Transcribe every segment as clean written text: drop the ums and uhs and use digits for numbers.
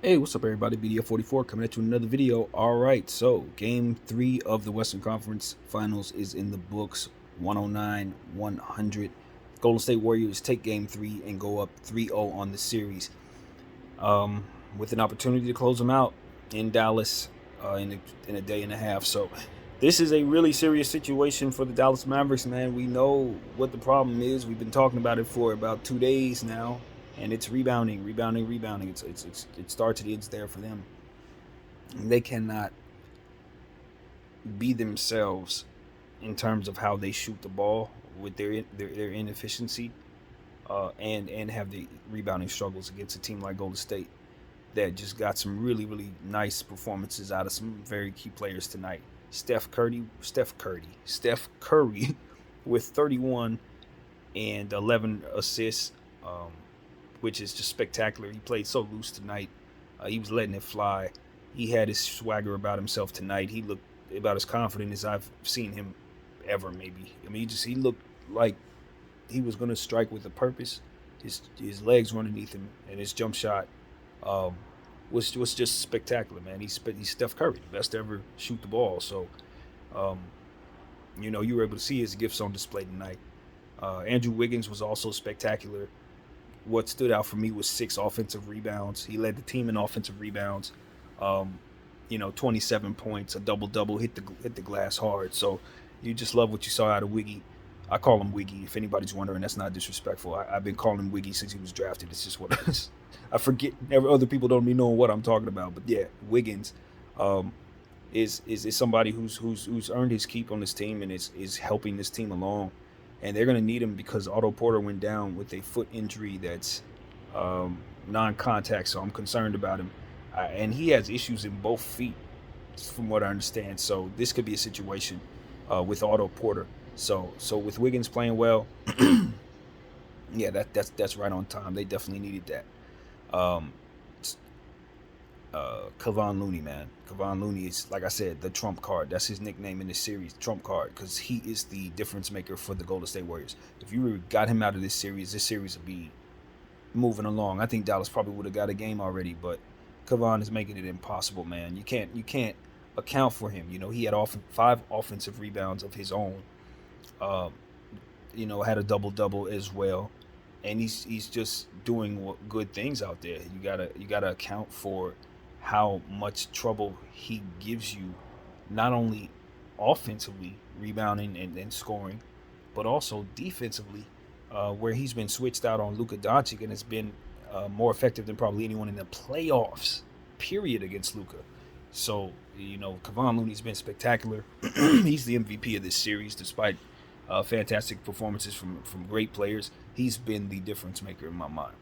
Hey, what's up, everybody? BDF44 coming at you with another video. All right, so game 3 of the Western Conference Finals is in the books. 109-100. Golden State Warriors take game 3 and go up 3-0 on the series, with an opportunity to close them out in Dallas in a day and a half. So this is a really serious situation for the Dallas Mavericks, man. We know what the problem is. We've been talking about it for about 2 days now. And it's rebounding. It starts and ends there for them. They cannot be themselves in terms of how they shoot the ball with their inefficiency, and have the rebounding struggles against a team like Golden State that just got some really nice performances out of some very key players tonight. Steph Curry with 31 and 11 assists. Which is just spectacular. He played so loose tonight. He was letting it fly. He had his swagger about himself tonight. He looked about as confident as I've seen him ever, maybe. I mean, he looked like he was going to strike with a purpose. His legs were underneath him, and his jump shot was just spectacular, man. He's Steph Curry, the best to ever shoot the ball. So, you were able to see his gifts on display tonight. Andrew Wiggins was also spectacular. What stood out for me was 6 offensive rebounds. He led the team in offensive rebounds. 27 points, a double-double, hit the glass hard. So you just love what you saw out of Wiggy. I call him Wiggy. If anybody's wondering, that's not disrespectful. I've been calling him Wiggy since he was drafted. It's just what it is. I forget. Other people don't even know what I'm talking about. But yeah, Wiggins is somebody who's earned his keep on this team and is helping this team along. And they're going to need him because Otto Porter went down with a foot injury that's non-contact, so I'm concerned about him. And he has issues in both feet, from what I understand. So this could be a situation with Otto Porter. So with Wiggins playing well, yeah, that's right on time. They definitely needed that. Kevon Looney, man. Kevon Looney is, like I said, the trump card. That's his nickname in this series, trump card, because he is the difference maker for the Golden State Warriors. If you got him out of this series would be moving along. I think Dallas probably would have got a game already, but Kevon is making it impossible, man. You can't account for him. He had 5 offensive rebounds of his own. Had a double-double as well. And he's just doing good things out there. You gotta account for how much trouble he gives you, not only offensively rebounding and scoring, but also defensively, where he's been switched out on Luka Doncic and has been more effective than probably anyone in the playoffs, period, against Luka. So, Kevon Looney's been spectacular. He's the MVP of this series, despite fantastic performances from great players. He's been the difference maker in my mind.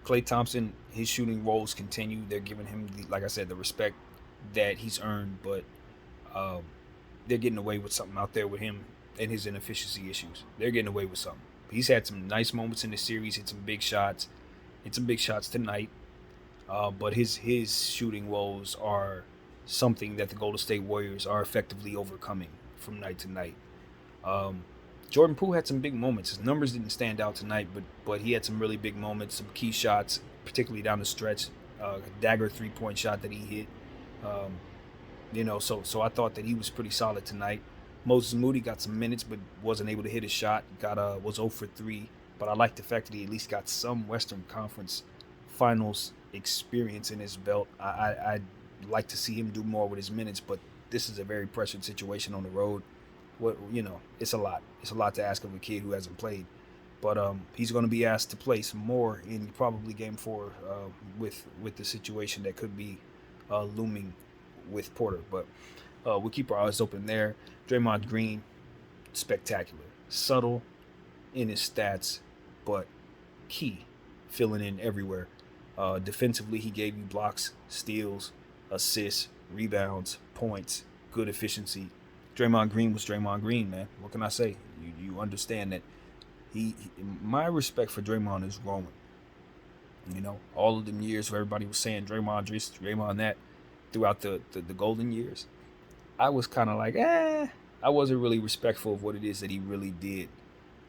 Klay Thompson, his shooting roles continue. They're giving him, like I said, the respect that he's earned, but they're getting away with something out there with him and his inefficiency issues. They're getting away with something. He's had some nice moments in the series, hit some big shots tonight, but his shooting woes are something that the Golden State Warriors are effectively overcoming from night to night. Jordan Poole had some big moments. His numbers didn't stand out tonight, but he had some really big moments, some key shots, particularly down the stretch. Dagger 3-point shot that he hit. So I thought that he was pretty solid tonight. Moses Moody got some minutes, but wasn't able to hit his shot. Was 0 for 3. But I like the fact that he at least got some Western Conference Finals experience in his belt. I'd like to see him do more with his minutes, but this is a very pressured situation on the road. It's a lot. It's a lot to ask of a kid who hasn't played. But he's going to be asked to play some more in probably Game 4 with the situation that could be looming with Porter. But we'll keep our eyes open there. Draymond Green, spectacular. Subtle in his stats, but key, filling in everywhere. Defensively, he gave you blocks, steals, assists, rebounds, points, good efficiency. Draymond Green was Draymond Green, man. What can I say? You understand that my respect for Draymond is growing. All of them years where everybody was saying Draymond this, Draymond that, throughout the golden years, I was kind of like, I wasn't really respectful of what it is that he really did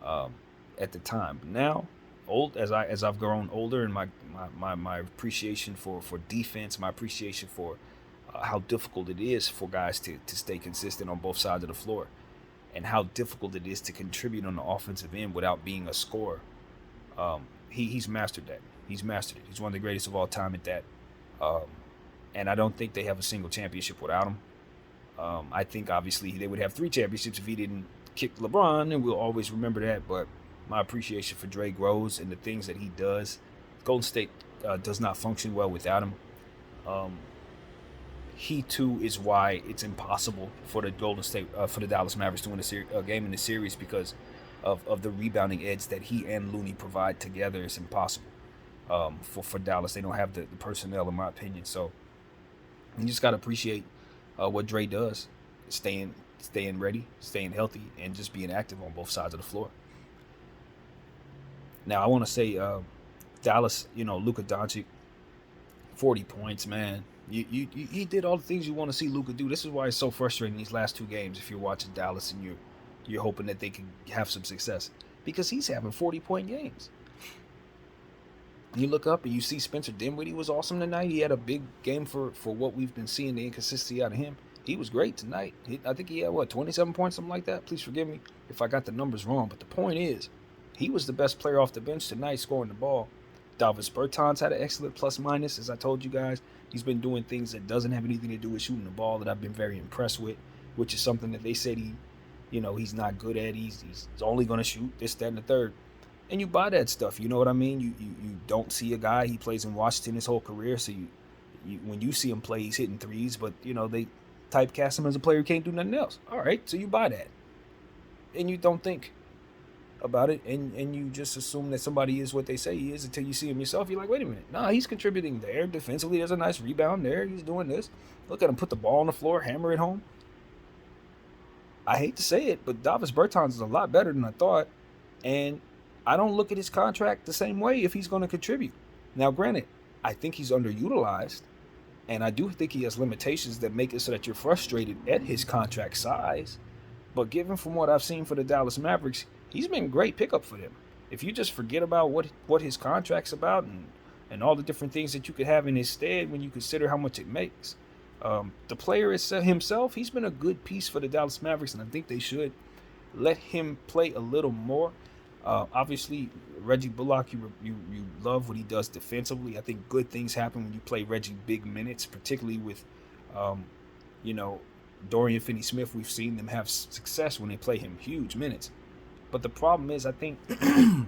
at the time. But now, I've grown older, and my appreciation for defense, my appreciation for how difficult it is for guys to stay consistent on both sides of the floor, and how difficult it is to contribute on the offensive end without being a scorer. He's mastered that. He's mastered it. He's one of the greatest of all time at that. Um, and I don't think they have a single championship without him. I think obviously they would have 3 championships if he didn't kick LeBron, and we'll always remember that. But my appreciation for Dre grows, and the things that he does. Golden State does not function well without him. Um, he too is why it's impossible for the Dallas Mavericks to win a game in the series, because of the rebounding edge that he and Looney provide together. It's impossible. For Dallas, they don't have the personnel, in my opinion. So you just gotta appreciate what Dre does, staying ready, staying healthy, and just being active on both sides of the floor. Now I want to say Dallas, Luka Doncic, 40 points, man. He did all the things you want to see Luka do. This is why it's so frustrating these last 2 games. If you're watching Dallas and you're hoping that they can have some success, because he's having 40-point games. You look up and you see Spencer Dinwiddie was awesome tonight. He had a big game for what we've been seeing, the inconsistency out of him. He was great tonight. I think he had, 27 points, something like that? Please forgive me if I got the numbers wrong. But the point is, he was the best player off the bench tonight, scoring the ball. Davis Bertans had an excellent plus-minus, as I told you guys. He's been doing things that doesn't have anything to do with shooting the ball that I've been very impressed with, which is something that they said he's not good at. He's only going to shoot this, that, and the third. And you buy that stuff, you know what I mean? You don't see a guy, he plays in Washington his whole career, so you when you see him play, he's hitting threes, but they typecast him as a player who can't do nothing else. All right, so you buy that. And you don't think about it, and you just assume that somebody is what they say he is until you see him yourself. You're like, wait a minute, nah, he's contributing there. Defensively, there's a nice rebound there. He's doing this. Look at him put the ball on the floor, hammer it home. I hate to say it, but Davis Bertans is a lot better than I thought, and I don't look at his contract the same way if he's going to contribute. Now, granted, I think he's underutilized, and I do think he has limitations that make it so that you're frustrated at his contract size. But given from what I've seen for the Dallas Mavericks, he's been a great pickup for them. If you just forget about what his contract's about and all the different things that you could have in his stead when you consider how much it makes, the player himself, he's been a good piece for the Dallas Mavericks, and I think they should let him play a little more. Obviously, Reggie Bullock, you love what he does defensively. I think good things happen when you play Reggie big minutes, particularly with, Dorian Finney-Smith. We've seen them have success when they play him huge minutes. But the problem is, I think, the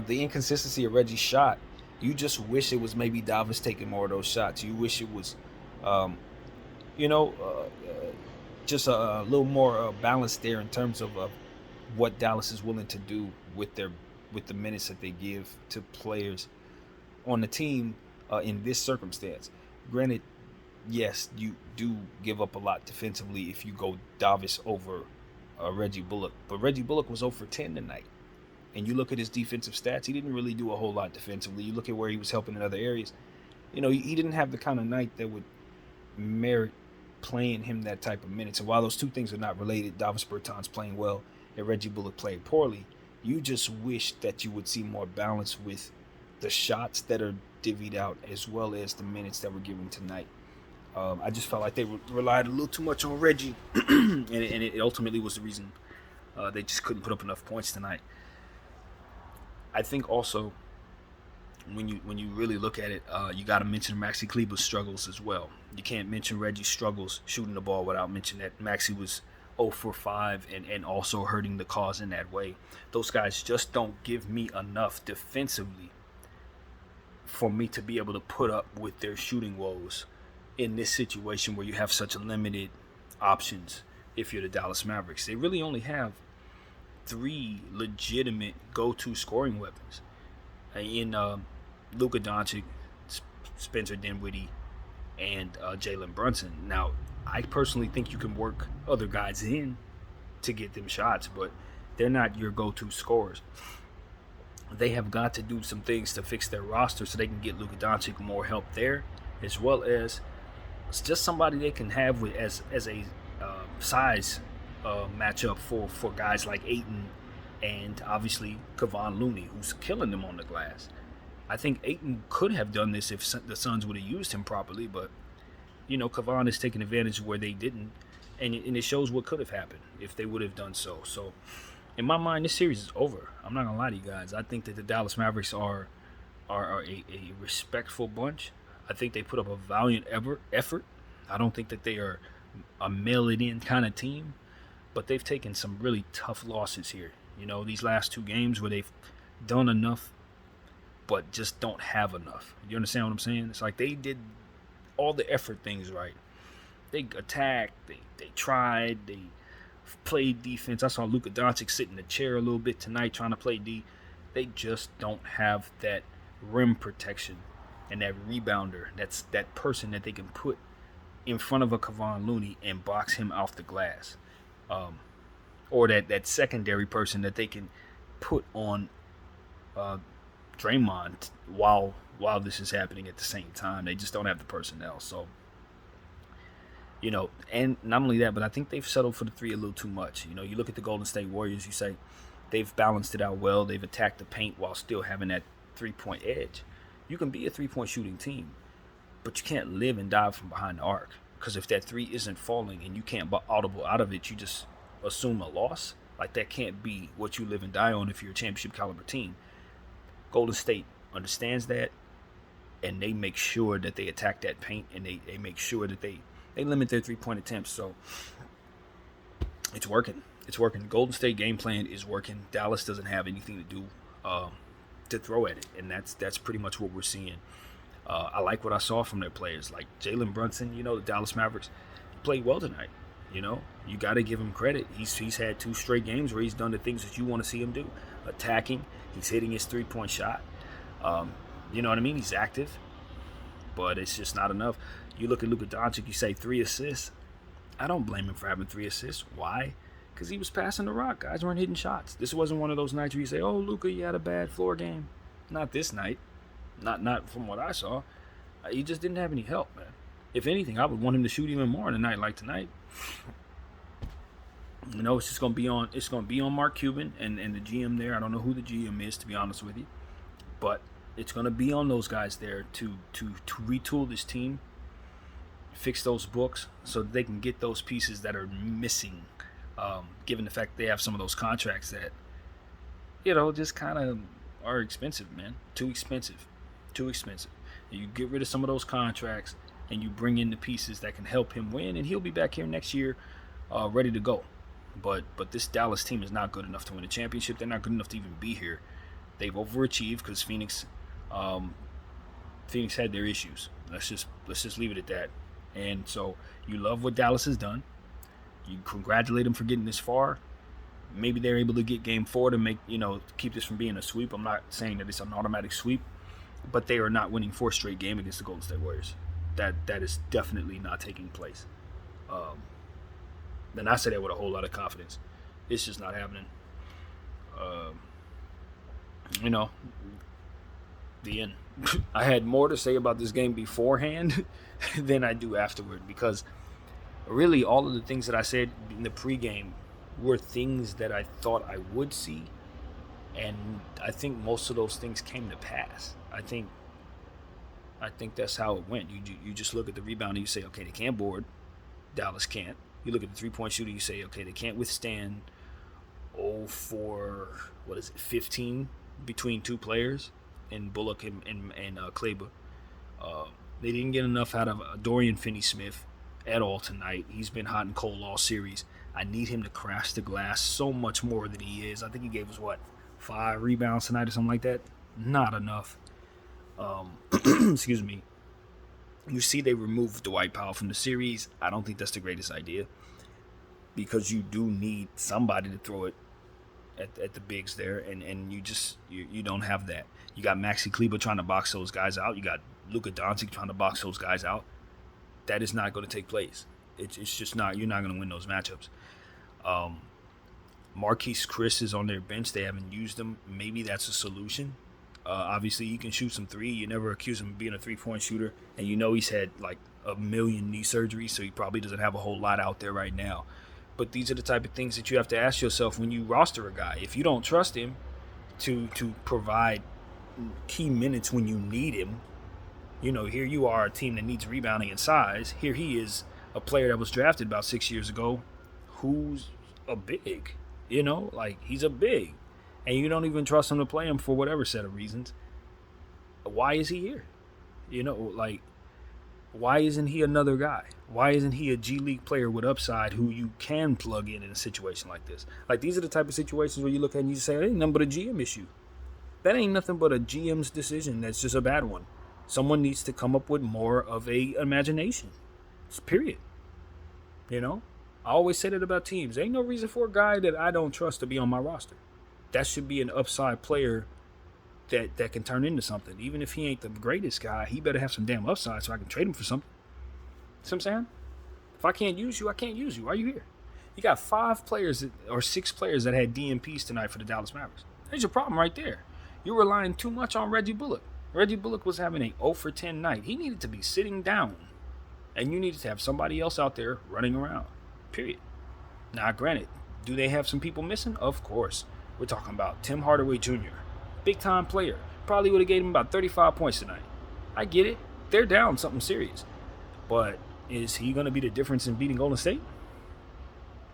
inconsistency of Reggie's shot, you just wish it was maybe Davis taking more of those shots. You wish it was, just a little more balance there in terms of what Dallas is willing to do with the minutes that they give to players on the team in this circumstance. Granted, yes, you do give up a lot defensively if you go Davis over Reggie Bullock, but Reggie Bullock was 0 for 10 tonight. And you look at his defensive stats, he didn't really do a whole lot defensively. You look at where he was helping in other areas. He didn't have the kind of night that would merit playing him that type of minutes. And while those two things are not related, Davis Bertans playing well and Reggie Bullock played poorly, you just wish that you would see more balance with the shots that are divvied out as well as the minutes that were given tonight. I just felt like they relied a little too much on Reggie, and it ultimately was the reason they just couldn't put up enough points tonight. I think also when you really look at it, you got to mention Maxi Kleber's struggles as well. You can't mention Reggie's struggles shooting the ball without mentioning that Maxi was 0 for 5 and also hurting the cause in that way. Those guys just don't give me enough defensively for me to be able to put up with their shooting woes in this situation where you have such limited options. If you're the Dallas Mavericks, they really only have 3 legitimate go-to scoring weapons in Luka Doncic, Spencer Dinwiddie, and Jalen Brunson. Now, I personally think you can work other guys in to get them shots, but they're not your go-to scorers. They have got to do some things to fix their roster so they can get Luka Doncic more help there, as well as it's just somebody they can have with as a size matchup for guys like Ayton and obviously Kevon Looney, who's killing them on the glass. I think Ayton could have done this if the Suns would have used him properly, but Kevon is taking advantage where they didn't, and it shows what could have happened if they would have done so. So, in my mind, this series is over. I'm not gonna lie to you guys. I think that the Dallas Mavericks are a respectful bunch. I think they put up a valiant effort. I don't think that they are a mail-it-in kind of team, but they've taken some really tough losses here. These last two games where they've done enough, but just don't have enough. You understand what I'm saying? It's like they did all the effort things right. They attacked, they tried, they played defense. I saw Luka Doncic sit in the chair a little bit tonight trying to play D. They just don't have that rim protection and that rebounder. That's that person that they can put in front of a Kevon Looney and box him off the glass. Or that secondary person that they can put on Draymond while this is happening at the same time. They just don't have the personnel. So, and not only that, but I think they've settled for the three a little too much. You look at the Golden State Warriors, you say they've balanced it out well. They've attacked the paint while still having that three-point edge. You can be a three-point shooting team, but you can't live and die from behind the arc. Because if that three isn't falling and you can't audible out of it, you just assume a loss. Like, that can't be what you live and die on if you're a championship caliber team. Golden State understands that, and they make sure that they attack that paint, and they make sure that they limit their three-point attempts. So it's working. It's working. Golden State game plan is working. Dallas doesn't have anything to do to throw at it, and that's pretty much what we're seeing. I like what I saw from their players, like Jalen Brunson. The Dallas Mavericks played well tonight. You got to give him credit. He's had 2 straight games where he's done the things that you want to see him do. Attacking, he's hitting his three-point shot. You know what I mean? He's active, but it's just not enough. You look at Luka Doncic, you say 3 assists. I don't blame him for having 3 assists. Why? Because he was passing the rock. Guys weren't hitting shots. This wasn't one of those nights where you say, "Oh, Luka, you had a bad floor game." Not this night. Not from what I saw. He just didn't have any help, man. If anything, I would want him to shoot even more in a night like tonight. It's just gonna be on Mark Cuban and the GM there. I don't know who the GM is, to be honest with you, but it's gonna be on those guys there to retool this team, fix those books so that they can get those pieces that are missing. Given the fact they have some of those contracts that just kind of are expensive, man. Too expensive. You get rid of some of those contracts and you bring in the pieces that can help him win, and he'll be back here next year ready to go. But this Dallas team is not good enough to win a championship. They're not good enough to even be here. They've overachieved because Phoenix had their issues. Let's just leave it at that. And so you love what Dallas has done. You congratulate them for getting this far. Maybe they're able to get game 4 to make keep this from being a sweep. I'm not saying that it's an automatic sweep, but they are not winning 4 straight games against the Golden State Warriors. That is definitely not taking place. Then I say that with a whole lot of confidence. It's just not happening. The end. I had more to say about this game beforehand than I do afterward, because really all of the things that I said in the pregame were things that I thought I would see, and I think most of those things came to pass. I think that's how it went. You just look at the rebound and you say, okay, they can't board. Dallas can't. You look at the three-point shooting, you say, okay, they can't withstand 15 between 2 players, in Bullock and Kleber. They didn't get enough out of Dorian Finney-Smith at all tonight. He's been hot and cold all series. I need him to crash the glass so much more than he is. I think he gave us, 5 rebounds tonight or something like that? Not enough. Excuse me. You see they removed Dwight Powell from the series. I don't think that's the greatest idea, because you do need somebody to throw it at the bigs there, and you don't have that. You got Maxi Kleber trying to box those guys out. You got Luka Doncic trying to box those guys out. That is not going to take place. It's just not. You're not going to win those matchups. Marquise Chris is on their bench. They haven't used him. Maybe that's a solution. Obviously, he can shoot some 3. You never accuse him of being a 3-point shooter. And he's had like a million knee surgeries, so he probably doesn't have a whole lot out there right now. But these are the type of things that you have to ask yourself when you roster a guy. If you don't trust him to provide key minutes when you need him, here you are, a team that needs rebounding and size. Here he is, a player that was drafted about 6 years ago, who's a big, he's a big. And you don't even trust him to play him for whatever set of reasons. Why is he here? Why isn't he another guy? Why isn't he a G League player with upside who you can plug in a situation like this? These are the type of situations where you look at and you say, it ain't nothing but a GM issue. That ain't nothing but a GM's decision. That's just a bad one. Someone needs to come up with more of a imagination. It's period. I always say that about teams. There ain't no reason for a guy that I don't trust to be on my roster. That should be an upside player that can turn into something. Even if he ain't the greatest guy, he better have some damn upside so I can trade him for something. See what I'm saying? If I can't use you, I can't use you. Why are you here? You got 5 players or 6 players that had DNPs tonight for the Dallas Mavericks. There's your problem right there. You're relying too much on Reggie Bullock. Reggie Bullock was having a 0 for 10 night. He needed to be sitting down. And you needed to have somebody else out there running around. Period. Now, granted, do they have some people missing? Of course. We're talking about Tim Hardaway Jr., big-time player. Probably would have gave him about 35 points tonight. I get it. They're down something serious. But is he going to be the difference in beating Golden State?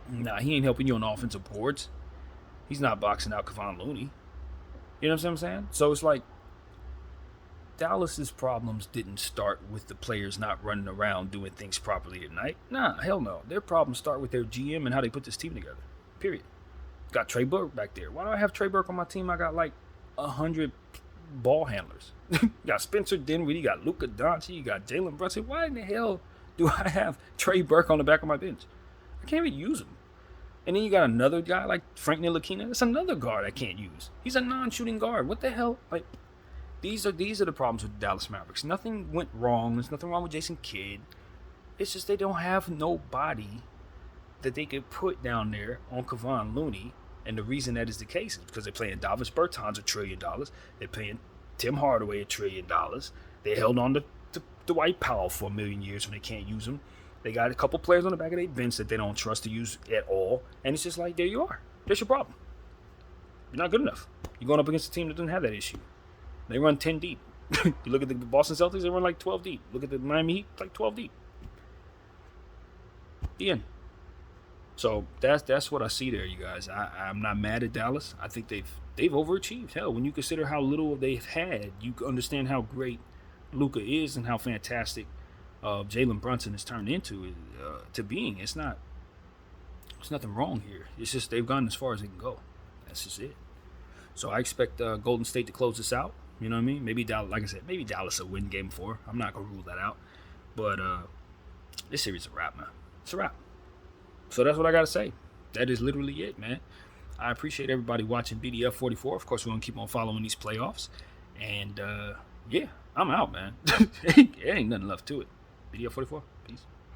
Nah, he ain't helping you on offensive boards. He's not boxing out Kevon Looney. You know what I'm saying? So it's like Dallas's problems didn't start with the players not running around doing things properly tonight. Nah, hell no. Their problems start with their GM and how they put this team together. Period. Got Trey Burke back there. Why do I have Trey Burke on my team? I got 100 ball handlers. You got Spencer Dinwiddie, you got Luka Doncic, you got Jalen Brunson. Why in the hell do I have Trey Burke on the back of my bench? I can't even use him. And then you got another guy like Frank Ntilikina. That's another guard I can't use. He's a non-shooting guard. What the hell? These are the problems with the Dallas Mavericks. Nothing went wrong. There's nothing wrong with Jason Kidd. It's just they don't have nobody that they could put down there on Kevon Looney. And the reason that is the case is because they're playing Davis Bertans $1 trillion. They're paying Tim Hardaway $1 trillion. They held on to Dwight Powell for 1 million years when they can't use him. They got a couple players on the back of their bench that they don't trust to use at all. And it's just there you are. That's your problem. You're not good enough. You're going up against a team that doesn't have that issue. They run 10 deep. You look at the Boston Celtics, they run 12 deep. Look at the Miami Heat, 12 deep. The end. So that's what I see there, you guys. I'm not mad at Dallas. I think they've overachieved. Hell, when you consider how little they've had, you understand how great Luka is and how fantastic Jalen Brunson has turned into to being. There's nothing wrong here. It's just they've gone as far as they can go. That's just it. So I expect Golden State to close this out. You know what I mean? Maybe Dallas, like I said, maybe Dallas will win Game 4. I'm not gonna rule that out. But this series is a wrap, man. It's a wrap. So that's what I gotta say. That is literally it, man. I appreciate everybody watching BDF 44. Of course, we're gonna keep on following these playoffs. And yeah, I'm out, man. There ain't nothing left to it. BDF 44. Peace.